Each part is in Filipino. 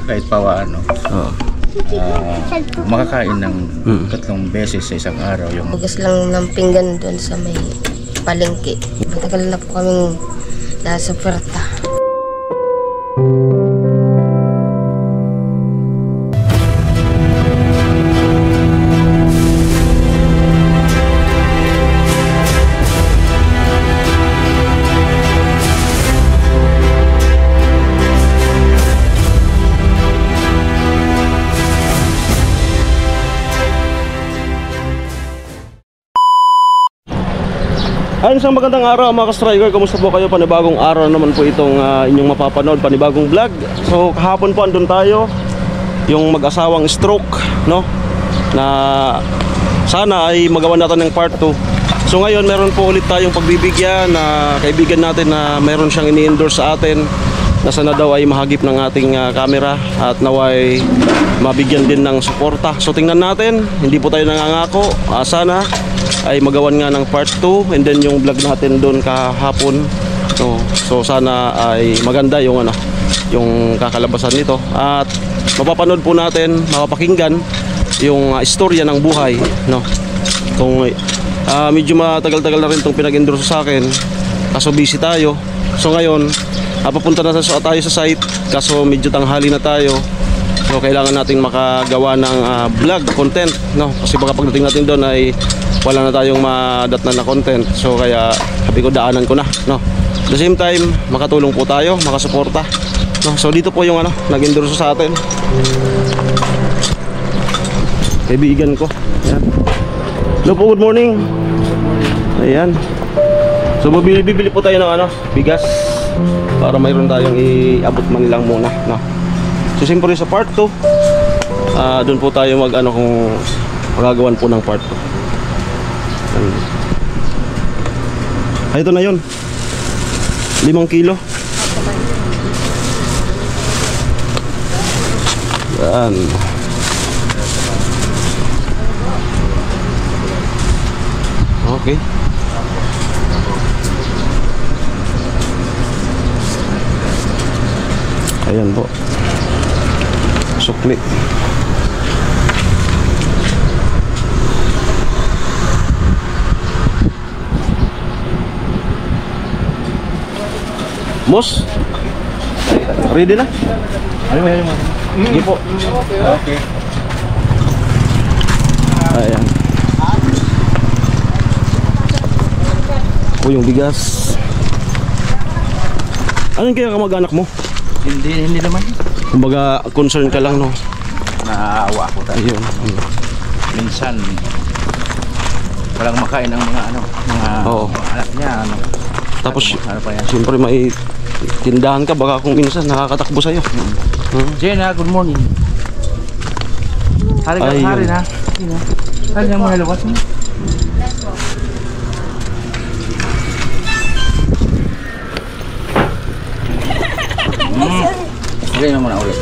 kahit pawaano. Oo. Makakain ng 3 beses sa isang araw. Yung Hugas lang ng pinggan doon sa may palengke. Matagal na po kaming nasa oferta. Ayun, isang magandang araw mga ka-striker. Kumusta po kayo? Panibagong araw naman po itong inyong mapapanood, panibagong vlog. So kahapon po andun tayo, yung mag-asawang stroke, no? Na sana ay magawa natin ng part 2. So ngayon meron po ulit tayong pagbibigyan na kaibigan natin na meron siyang ini-endorse sa atin na sana daw ay mahagip ng ating camera at naway mabigyan din ng suporta. So tingnan natin, hindi po tayo nangangako, sana ay magawan nga ng part 2 and then yung vlog natin doon kahapon, no? So sana ay maganda yung yung kakalabasan nito at mapapanood po natin, mapapakinggan yung istorya ng buhay, no? Kung medyo matagal-tagal na rin itong pinag-endorse sa akin kaso busy tayo. So ngayon papunta na tayo sa site kaso medyo tanghali na tayo. So kailangan nating makagawa ng vlog content, no? Kasi baka pagdating natin doon ay wala na tayong madatnan na content. So kaya sabi ko daanan ko na, no? At the same time makatulong po tayo, makasuporta, no? So dito po yung nag-endorse sa atin, kaibigan ko. Ayan. Hello po, good morning. Ayan. So bibili po tayo ng bigas para mayroon tayong iabot man lang muna, no? So siyempre sa part 2 doon po tayo kung magagawan po ng part 2. Ay, ito na yun, 5 kilo. Yan. Okay. Ayan po, sukli. Boss, ready na? Ano mo? Sige po. Okay. Ayan. Yung bigas. Anong kaya kamag-anak mo? Hindi naman. Kumbaga concern ka lang, no? Naaawa ko tayo. Ayun. Minsan walang makain ng mga anak niya, Tapos siyempre may tindahan ka, baka kung minsan nakakatakbo sa'yo. Jenna, good morning. Hari na. Hari na mo nalawas mo. Sige na muna ulit.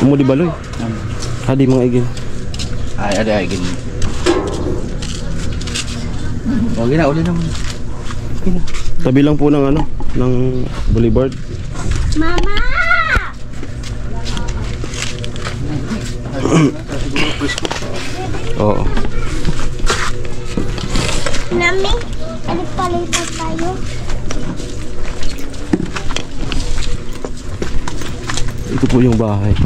Mo di baloy. Hadi mga igin. Ay, ada igin. Okay na, ulit naman. Okay na. Tabi lang po ng ng boulevard. Mama! Oo. Nami, palitan tayo. Ito po yung bahay.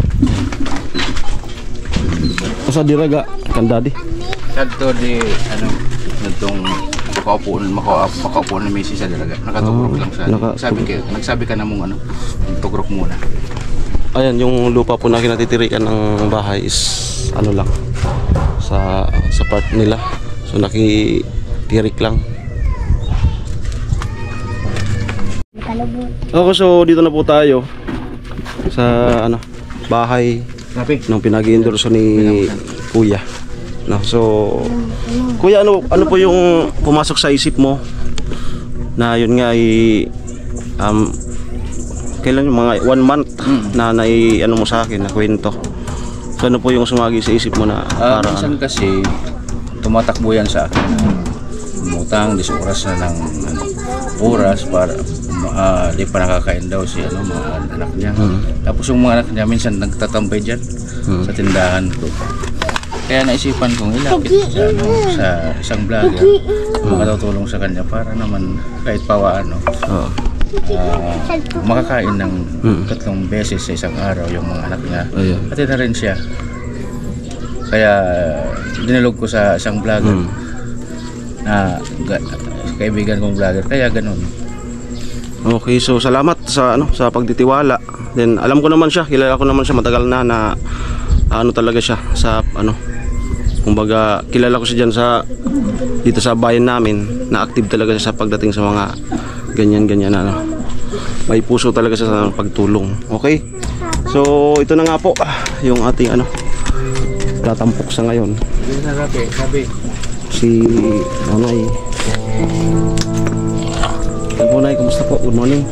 Asa diraga kan daddy. Kadto di nitong makaupo na may sa dalaga. Nakatugrok lang siya. Nagsabi ka na mong tugrok muna. Ayan, yung lupa po na kinatitirikan ng bahay is lang sa part nila. So nakitirik lang. Okay, so dito na po tayo sa bahay nung pinag-endorse ni Kuya. No, so Kuya, ano po yung pumasok sa isip mo na yun nga kailan yung mga 1 month na mo sa akin na kwento. So ano po yung sumagi sa isip mo na para minsan kasi tumatakbo yan sa akin. Umutang, 10 oras na ng oras para di pa nakakain daw si mga anak niya. Tapos yung mga anak niya minsan nagtatambay dyan sa tindahan ko. Kaya naisipan kong ilapit sa isang vlogger, makatutulong sa kanya para naman kahit pawaan makakain ng 3 beses sa isang araw yung mga anak niya. Pati na rin siya. Kaya dinalog ko sa isang vlogger na kaibigan kong vlogger. Kaya ganun. Okay, so salamat sa sa pagtitiwala. Then alam ko naman siya, kilala ko naman siya matagal na talaga siya sa kumbaga kilala ko siya diyan dito sa bayan namin, na active talaga siya sa pagdating sa mga ganyan may puso talaga siya sa pagtulong. Okay, so ito na nga po yung ating tatampok sa ngayon si Nanay. Hello Nay, kumusta po? Good morning.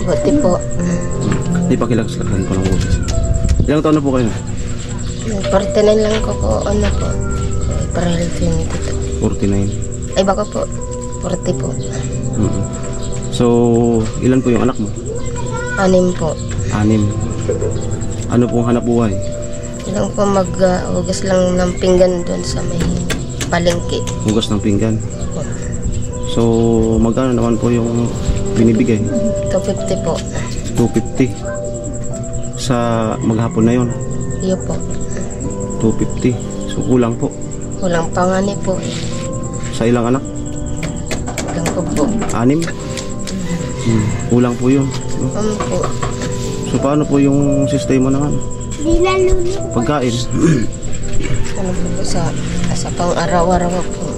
Mabuti po. Di pa kilagslakan ko ng boses. Ilang taon na po kayo? 49 lang ko po. Parehal ito yung dito. 49. Ay baka po 40 po. So, ilan po yung anak mo? 6 po. 6. Ano pong hanap buhay? Ilang po mag-hugas lang ng pinggan doon sa may palengke. Hugas ng pinggan. So, magkano naman po yung binibigay? 250 po. 250. Sa maghapon na yon. Iyo po. 250. So, kulang po. Kulang pangani po. Sa ilang anak? Kulang po po. 6? Kulang po yun. Po. So, paano po yung sistema ng pagkain? Ano po sa pang araw-araw po.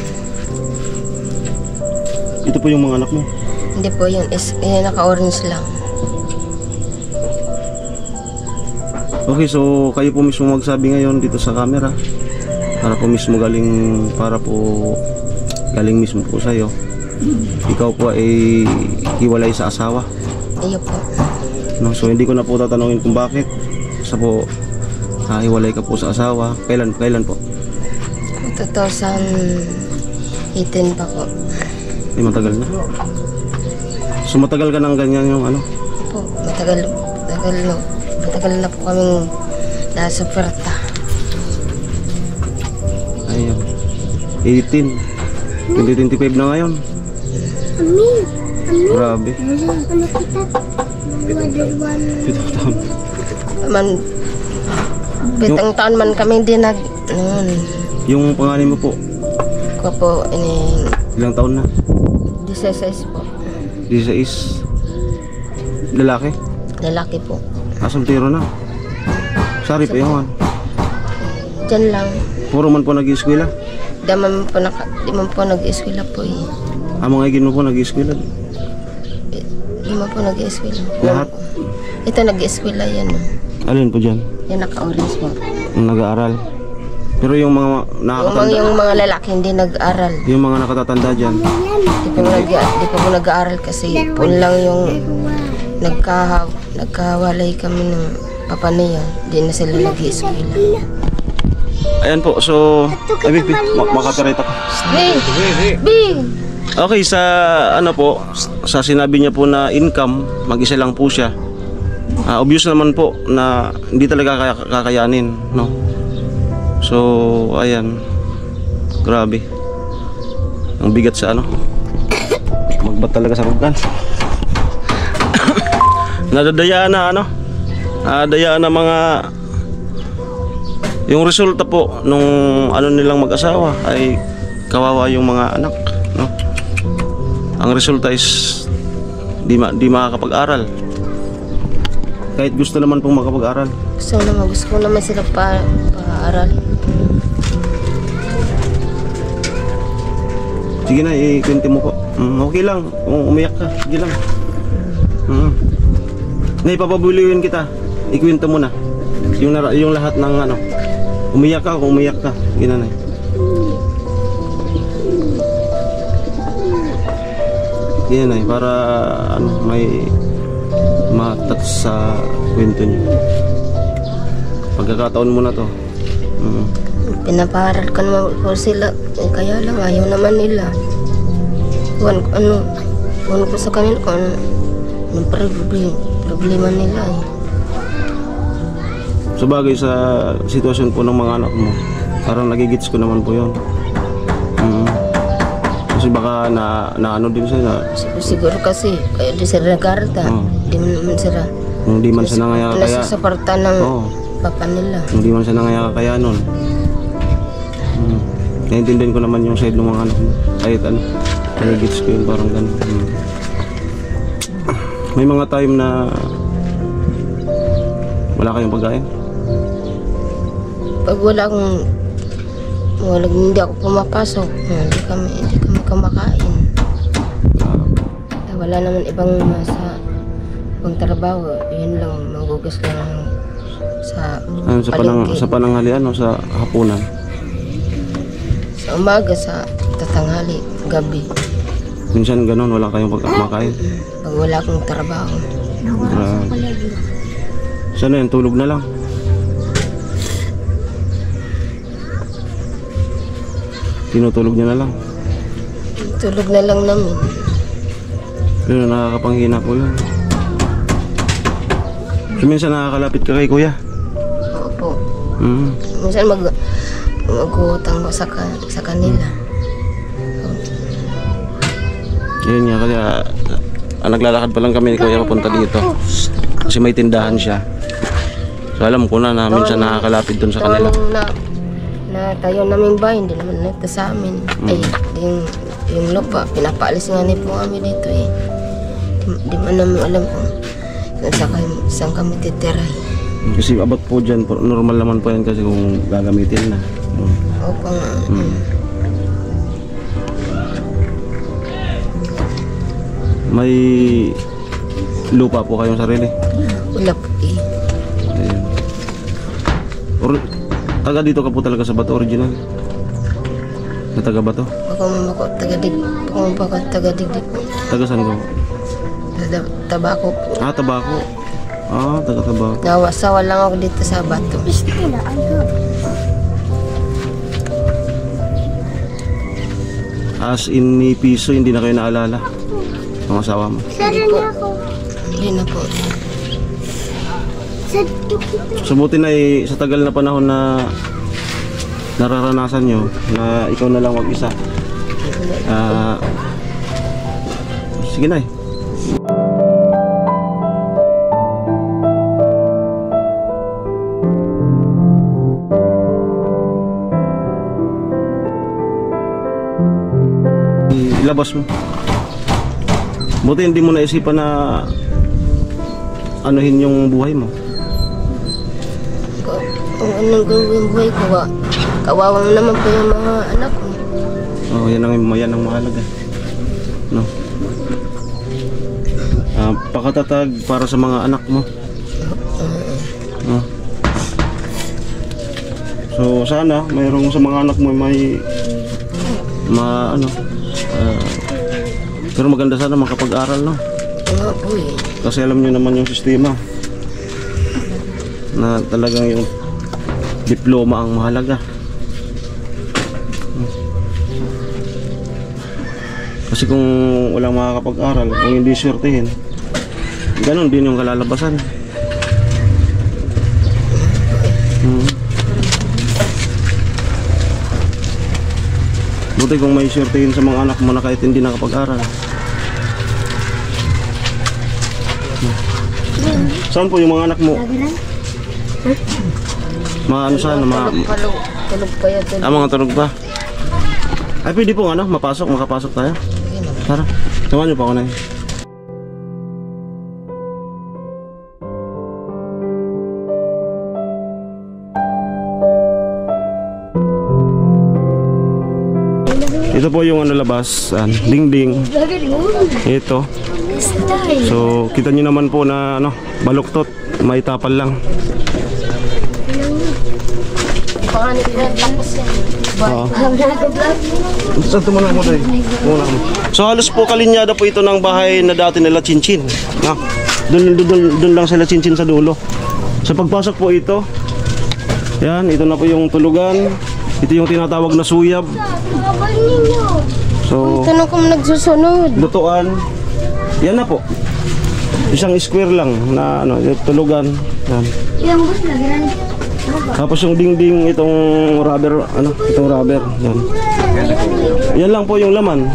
Ito po yung mga anak mo? Hindi po yun. Naka-orange lang. Okay, so kayo po mismo magsabi ngayon dito sa camera para po mismo galing mismo po sa'yo. Ikaw po ay hiwalay sa asawa. Iyo po. No, so hindi ko na po tatanungin kung bakit. Sa po hiwalay ka po sa asawa. Kailan po? 2018 pa po. Ay, matagal na. So matagal ka nang ganyan yung Po, matagal na po kaming nasa oferta. Ayun. 18. 2025 na ngayon. Grabe. Pitong taon. Pitong taon man kami din Yung panganay mo po, ko po ilang taon na? 16 po. 16. Lalaki? Lalaki po. Soltero na. Sorry pa yung Diyan lang. Puro man po nag-ieskwela? Di man po nag-ieskwela po eh. Mga igin mo po nag-ieskwela? Di man po nag-ieskwela. Lahat? Ito nag-ieskwela yan. Alin po dyan? Yan naka-orange po. Nag-aaral. Pero yung mga nakakatanda, Yung mga lalaki hindi nag-aral. yung mga nakatatanda dyan, Di po nag-aaral kasi po lang yung nagkawalay kami ng papa niya. Di na sila nag-ieskwela. ayan po, so ay Big, makatarita ka. Bing! Okay, sa sa sinabi niya po na income, mag-isa lang po siya. Obvious naman po na hindi talaga kakayanin, no? So, ayan. Grabe. Ang bigat sa magbat talaga sa rugan. Nadadayaan na dayaan na mga yung resulta po nung nilang mag-asawa ay kawawa yung mga anak, no? Ang resulta is di makakapag-aral. Kahit gusto naman pong makapag-aral. Gusto ko naman sila pa-aralin. Sige na, ikwento mo po. Okay lang, kung umiyak ka, sige lang. Ipapabuliwin kita. Ikwento mo na. Yung lahat ng umiyak ka, kung umiyak ka. Ginanay. Ginanay, para may matats sa kwento niyo. Pagkakataon mo na to. Pinaparal ko naman po sila. Kaya lang ayaw naman nila. Huwag ko sa kanila kung Yung problema nila eh. Sa bagay sa sitwasyon po ng mga anak mo, parang nagigits ko naman po yun. Kasi baka na ano din sila. Siguro kasi, kaya di sila nagkarta. Di man sila. Hindi man siya nangaya kaya. Nasasaparta ng papa nila. Hindi man siya nangaya kaya nun. Naiintindihan ko naman yung side ng mga anak mo. Kahit ano, nagigits ko yun, parang gano'n. May mga time na wala kayong pagkain? Pag hindi ako pumapasok, hindi kami kumakain. Wala naman ibang trabaho, yun lang, magugas lang sa sa pananghalian o sa hapunan? Sa umaga, sa tatanghali, gabi. Minsan ganun, wala kayong pagkakain? Pag wala akong trabaho. Sana yan, tulog na lang. Tinutulog niya na lang. Tulog na lang namin. Pero nakakapanghina po yun. So, minsan nakakalapit ka kay kuya? Opo. Minsan mag-uutang ko sa kanila. Yun nga, kaya naglalakad pa lang kami ni kuya papunta dito. Kasi may tindahan siya. So alam ko na minsan nakakalapit dun sa kanila. Na tayo naming bahay, hindi naman nito sa amin. Ay, yung lupa, pinapaalis nga ni po kami dito eh. Di man namin alam kung saan kami titiray. Kasi abot po dyan, normal naman po yan kasi kung gagamitin na. Opo nga. May lupa po kayong sarili? Wala po eh. Taga dito ka po talaga sa Bato, original? Na taga Bato? Bako taga-digdig po. Taga saan ka? Tabako po. Tabako. Taga Tabako. Nawasawa lang ako dito sa Bato. As in ni piso, hindi na kayo naalala ang asawa mo? Hindi na po. So buti na sa tagal na panahon na nararanasan nyo na ikaw na lang mag-isa. Sige na ilabas mo. Buti hindi mo naisipan na anuhin yung buhay mo. Kung anong gawin buhay ko, kawawang naman po yung mga anak ko. Yan ang mahalaga. No? Pakatatag para sa mga anak mo. No? So sana mayroong sa mga anak mo may pero maganda sana makapag-aral, no? Oo po eh. Kasi alam nyo naman yung sistema na talagang yung diploma ang mahalaga. Kasi kung walang makakapag-aral, kung hindi swertihin, ganun din yung kalalabasan. Buti kung may swertihin sa mga anak mo na kahit hindi nakapag-aral. Saan po yung mga anak mo? Ano sana? Tulog pa yan. Mga tulog pa? Ay pwede po makapasok tayo. Tara, samahan niyo pa ako na yun. Ito po yung labas, dingding. Ito. So, kita nyo naman po na baluktot, may tapal lang. So, halos po kalinyada po ito ng bahay na dati nila Chinchin. Doon lang sila Chinchin sa dulo. Sa pagpasok po ito, yan, ito na po yung tulugan. Ito yung tinatawag na suyab. So, tanong kung nagsusunod. lutuan. Yan na po. Isang square lang na ano, yung tulugan. Yan. Yung bus na ganun. Tapos yung dingding itong rubber, ano, itong rubber. Yan. Yan lang po yung laman.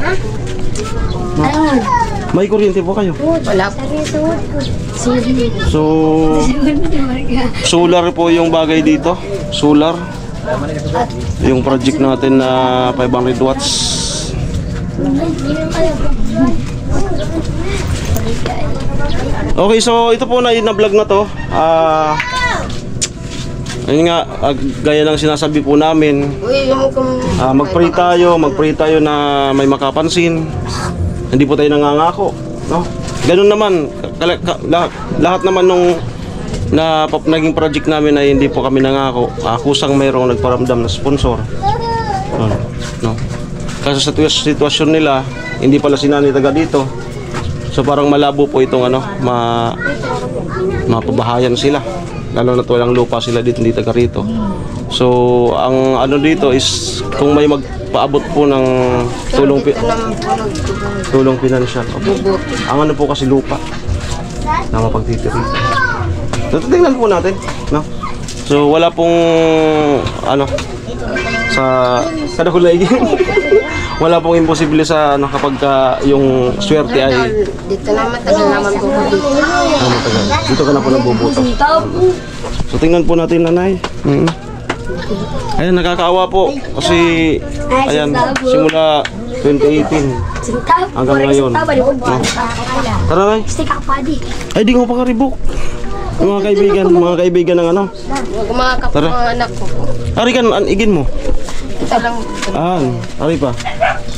Ayun. May kuryente po kayo. Wala po. So, solar po yung bagay dito. Solar. Yung project natin na 500 watts. Okay, so ito po na vlog na to. Ayun nga, gaya ng sinasabi po namin, Uy, yung kung... mag-pray tayo na may makapansin. Hindi po tayo nangangako, no? Ganun naman, lahat naman nung naging project namin ay hindi po kami nangako. Kusang mayroong nagparamdam na sponsor. No? Kasi sa sitwasyon nila, hindi pala sinani taga dito. So parang malabo po itong ano, mapabahayan sila. Lalo na walang lupa sila dito, hindi taga rito. So ang ano dito is kung may magpaabot po ng tulong pinansyal. Ang ano po kasi lupa na mapagtitiri. So tingnan po natin, no? So wala pong ano sa kadahulay. Wala pong imposible sa ano kapag yung swerte ay Dito na matagal naman po ko dito. matagal. Dito ka na po nagbubuto. So tingnan po natin, nanay. Ayan, nakakaawa po kasi ayan, simula 2018 hanggang ngayon. No? Tara, nay. Ay, di ko pa karibok. Mga kaibigan ng ano. Kumakap Tara. mga anak ko po. Ari kan, igin mo. Ito lang. Ari pa.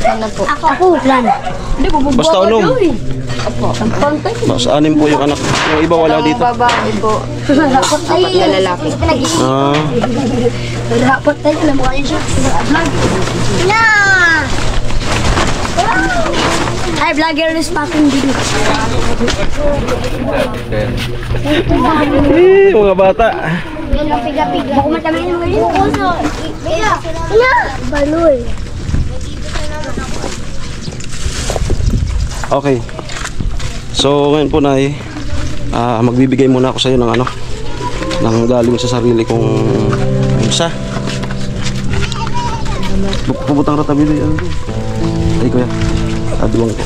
Sana po. Ako, plan. Basta unom. Opo. Basta anim po yung anak. Yung iba wala Ang dito. babae po. Apat na lalaki. Dapat tayo na mukha niya siya. Na! Ay, vlogger is fucking video. Mga bata. Piga-piga. Bako matamay naman yun. Piga! Piga! Baloy. Okay. So ngayon po na magbibigay muna ako sa iyo ng ano, ng galing sa sarili kong bulsa. Puputang ratabi din. Ay kuya. Aduwang ko.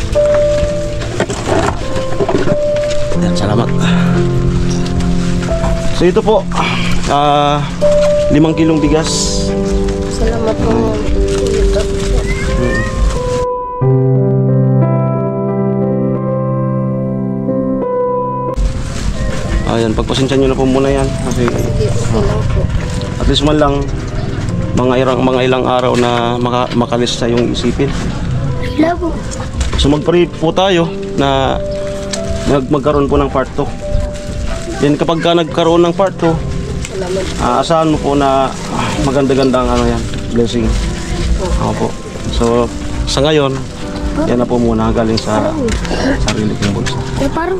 Yan, salamat. So ito po 5 kilong bigas. Salamat po. Ayan, pagpasensya nyo na po muna yan kasi Okay lang po. at least man lang mga ilang araw na makalis sa yung isipin. Labo. So mag-pray po tayo na magkaroon po ng part 2. Yan, kapag ka nagkaroon ng part 2, Salamat. asahan mo po na maganda-gandang ano yan, blessing. Ako po. So sa ngayon, yan na po muna galing sa sarili kong bulsa.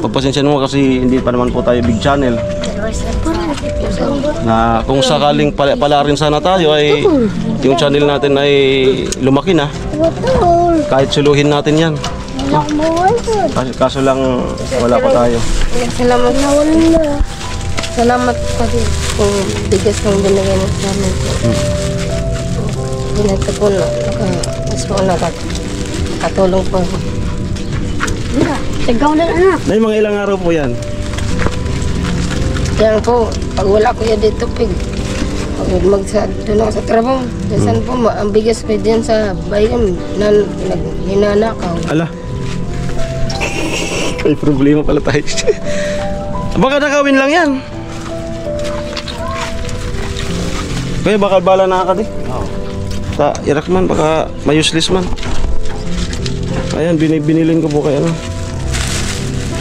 Pagpasensya mo kasi hindi pa naman po tayo big channel. Na kung sakaling pala rin sana tayo ay yung channel natin ay lumaki na. Kahit suluhin natin yan. Kaso lang wala pa tayo. Salamat. Salamat pa rin kung bigas ng binigay mo sa amin po. Ginagto po na. Mas po nakatulong po. Tagaw na anak. May mga ilang araw po yan. Yan po, pag wala ko yan dito, pag doon ako sa trabaho, saan po, ang bigas ko dyan sa bayan, hinanakaw. Ala. May problema pala tayo. Baka nakawin lang yan. Kaya baka bala na ka di. Sa Iraq man, baka may useless man. Ayan, binilin ko po kayo.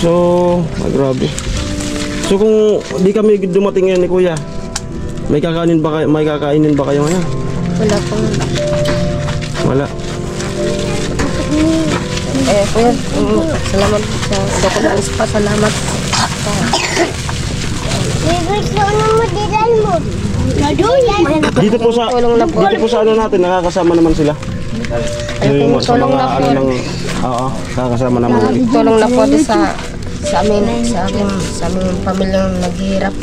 So, grabe. So kung di kami dumating yan ni Kuya, may kakainin ba kayo ngayon? Wala po. Wala. Kuya, salamat sa dokumentos pa, salamat. Dito po sa ano natin, nakakasama naman sila. Tulong na po. Oo, nakakasama naman. Tulong na po sa sa aming pamilyang naghihirap.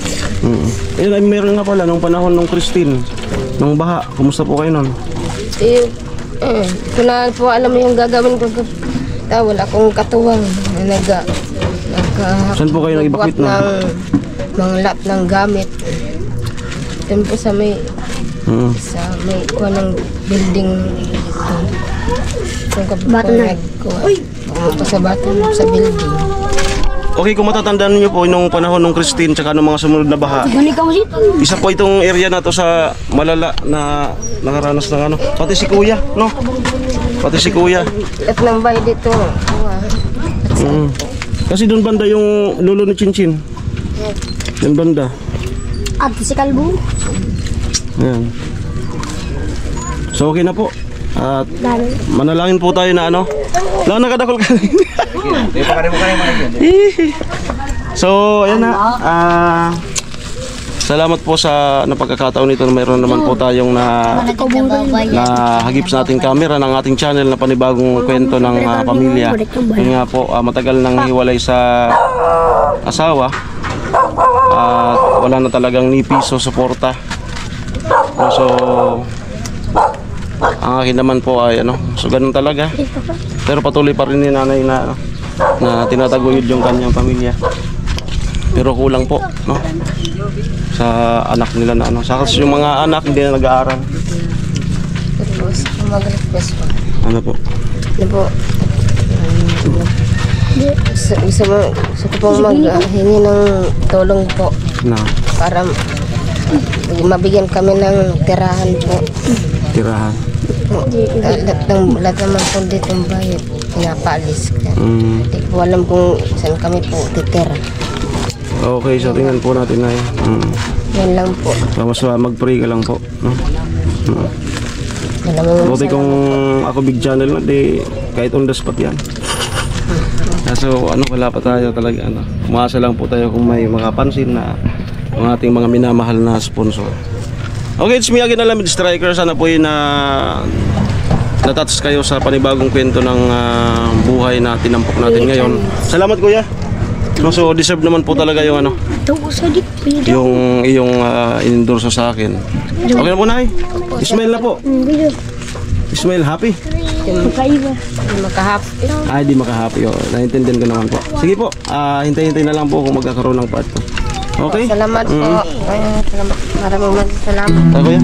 Ayun, ay meron nga pala nung panahon ng Christine, nung baha. Kumusta po kayo nun? Ko na po alam yung gagawin ko. Wala akong katuwang na Saan po kayo nag-evacuate ng mga lap ng gamit. Doon po sa may kuha ng building kung Bato na. pumunta sa bato sa building. Okay, kung matatandaan niyo po nung panahon ng Christine tsaka nung mga sumunod na baha, Gani ka mo dito. isa po itong area na to sa malala na nakaranas ng ano. Pati si Kuya, no? Pati si Kuya. At ng bahay dito. Kasi doon banda yung lolo ni Chinchin. Doon banda. At si Kalbo. Ayan. So okay na po. At Dali. manalangin po tayo na ano. Lang nakadakol ka. So ayan na. Salamat po sa napagkakataon nito na mayroon naman po tayong na hagip sa ating camera ng ating channel na panibagong kwento ng pamilya. Yun nga po, matagal nang hiwalay sa asawa at wala na talagang ni piso suporta. So ang akin naman po ay ano, so ganun talaga. Pero patuloy pa rin ni nanay na tinataguyod yung kanyang pamilya. Pero kulang po, no? Sa anak nila na ano. Sa kasi yung mga anak hindi na nag-aaral. Tapos mag-request po. Ano po? Ano po? Gusto ko pong maghingi ng tulong po Na para mabigyan kami ng tirahan po. tirahan. Lahat naman po dito ang bayad. Pinapaalis ka. Hindi ko alam kung saan kami po titira. Okay, so tingnan po natin na yun. Yan lang po. Mas mag-pray ka lang po, no? Malamang Buti kung ako big channel na, di kahit on the spot yan. So ano, wala pa tayo talaga ano. Umaasa lang po tayo kung may makapansin na ang ating mga minamahal na sponsor. Okay, it's me again, Alamid Striker. Sana po yun na natouch kayo sa panibagong kwento ng buhay na tinampok natin ngayon. Salamat kuya. No, so deserve naman po talaga yung ano, yung iyong in-endorse sa akin. Okay na po na Ismail na po. Ismail, happy? makahappy. Ay, di makahappy. Oh. Naintindihan ko naman po. Sige po, hintay-hintay na lang po kung magkakaroon ng part 2. Okay? Salamat po. Salamat. Maraming salamat. Tayo kuya.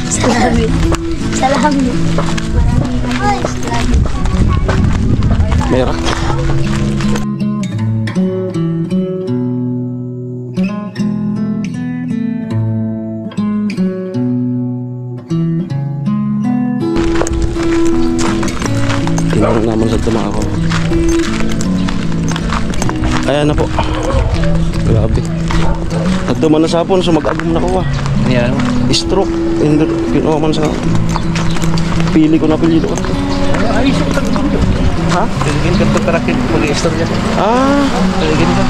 Salamat. Salamat. Mera. Tinawag naman sa tama ako. Ayan na po. Grabe. At duman na sapon, so mag-agum na ko. Yan. Stroke. Kinuha man sa pili ko na apelyido. Ay, so ka. Ha? Tingin ka to karakit mag-istorya. Ah, Tingin ka.